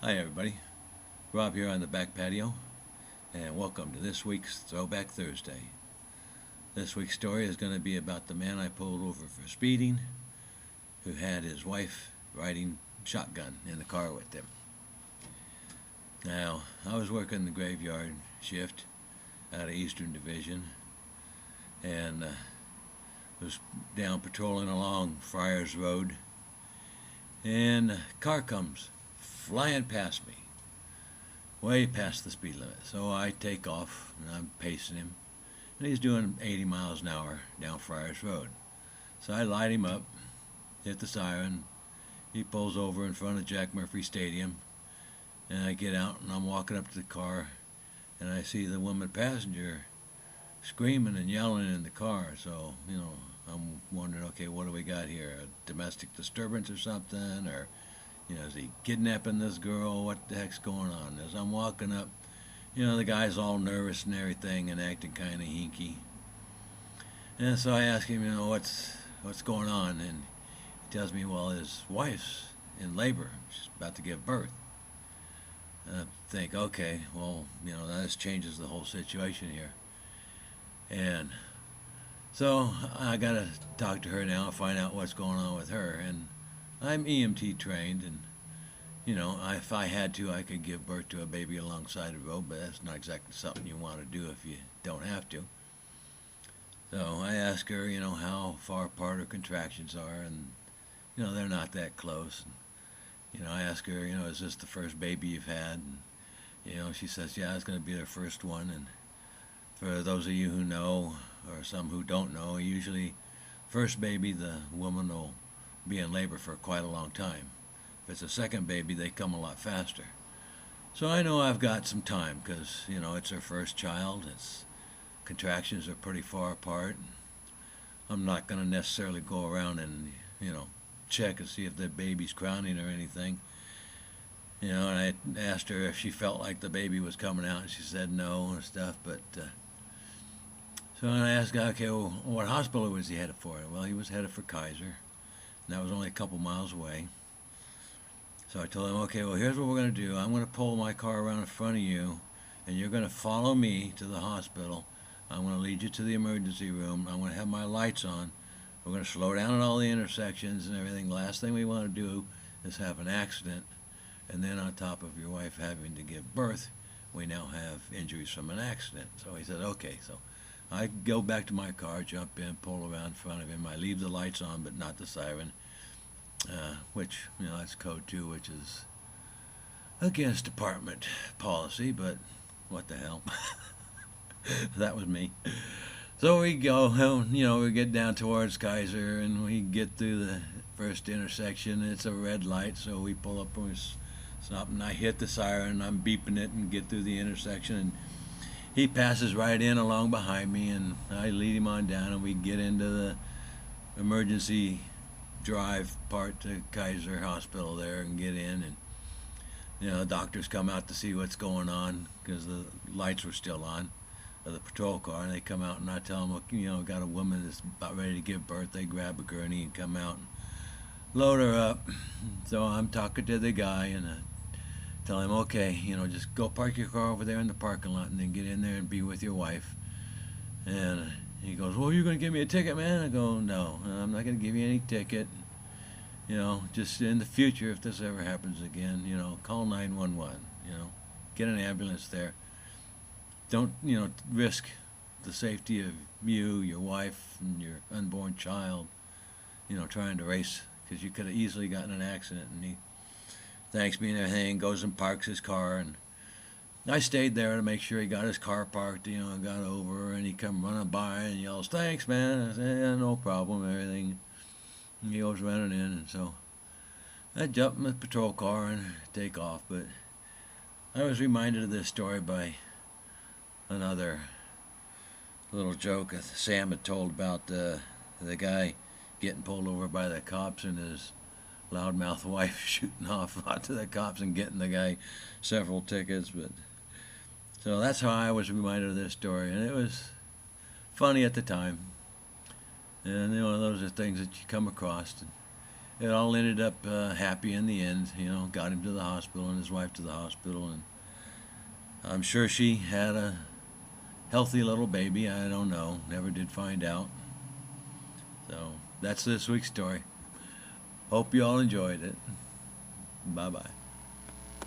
Hi everybody, Rob here on the back patio, and welcome to this week's Throwback Thursday. This week's story is going to be about the man I pulled over for speeding, who had his wife riding shotgun in the car with him. Now, I was working the graveyard shift out of Eastern Division, and was down patrolling along Friars Road, and a car comes flying past me, way past the speed limit. So I take off and I'm pacing him, and he's doing 80 miles an hour down Friars Road. So I light him up, hit the siren. He pulls over in front of Jack Murphy Stadium, and I get out and I'm walking up to the car, and I see the woman passenger screaming and yelling in the car. So, I'm wondering, okay, what do we got here? A domestic disturbance or something? Or, is he kidnapping this girl? What the heck's going on? As I'm walking up, the guy's all nervous and everything and acting kind of hinky. And so I ask him, what's going on? And he tells me, well, his wife's in labor. She's about to give birth. And I think, okay, well, that changes the whole situation here. And so I got to talk to her now and find out what's going on with her. And I'm EMT trained, and if I had to, I could give birth to a baby alongside the road, but that's not exactly something you want to do if you don't have to. So I ask her, how far apart her contractions are, and they're not that close. And, I ask her, is this the first baby you've had? And she says, yeah, it's going to be their first one. And for those of you who know, or some who don't know, usually first baby, the woman will be in labor for quite a long time. If it's a second baby, they come a lot faster. So I know I've got some time because, it's her first child. Its contractions are pretty far apart. I'm not going to necessarily go around and, check and see if the baby's crowning or anything. And I asked her if she felt like the baby was coming out, and she said no and stuff. But so I asked her, okay, well, what hospital was he headed for? Well, he was headed for Kaiser, and that was only a couple miles away. So I told him, okay, well, here's what we're going to do. I'm going to pull my car around in front of you, and you're going to follow me to the hospital. I'm going to lead you to the emergency room. I'm going to have my lights on. We're going to slow down at all the intersections and everything. The last thing we want to do is have an accident, and then on top of your wife having to give birth, we now have injuries from an accident. So he said, okay. So I go back to my car, jump in, pull around in front of him. I leave the lights on, but not the siren, which, that's code 2, which is against department policy, but what the hell. That was me. So we go, we get down towards Kaiser, and we get through the first intersection. It's a red light, so we pull up and we stop, and I hit the siren, and I'm beeping it and get through the intersection, and he passes right in along behind me, and I lead him on down, and we get into the emergency drive part to Kaiser Hospital there and get in, and the doctors come out to see what's going on because the lights were still on of the patrol car, and they come out, and I tell them, got a woman that's about ready to give birth. They grab a gurney and come out and load her up. So I'm talking to the guy, and tell him, okay, just go park your car over there in the parking lot and then get in there and be with your wife. And he goes, well, you're going to give me a ticket, man? I go, no, I'm not going to give you any ticket. Just in the future, if this ever happens again, call 911, get an ambulance there. Don't, risk the safety of you, your wife, and your unborn child, trying to race, because you could have easily gotten an accident. And he thanks me and everything, goes and parks his car, and I stayed there to make sure he got his car parked, and got over, and he come running by and yells, thanks, man. I said, yeah, no problem, everything. And he goes running in, and so I jump in the patrol car and take off. But I was reminded of this story by another little joke Sam had told about the guy getting pulled over by the cops and his loudmouth wife shooting off onto the cops and getting the guy several tickets. But so that's how I was reminded of this story, and it was funny at the time. And those are things that you come across. it all ended up happy in the end. You know, got him to the hospital and his wife to the hospital, and I'm sure she had a healthy little baby. I don't know. Never did find out. So that's this week's story. Hope you all enjoyed it. Bye-bye.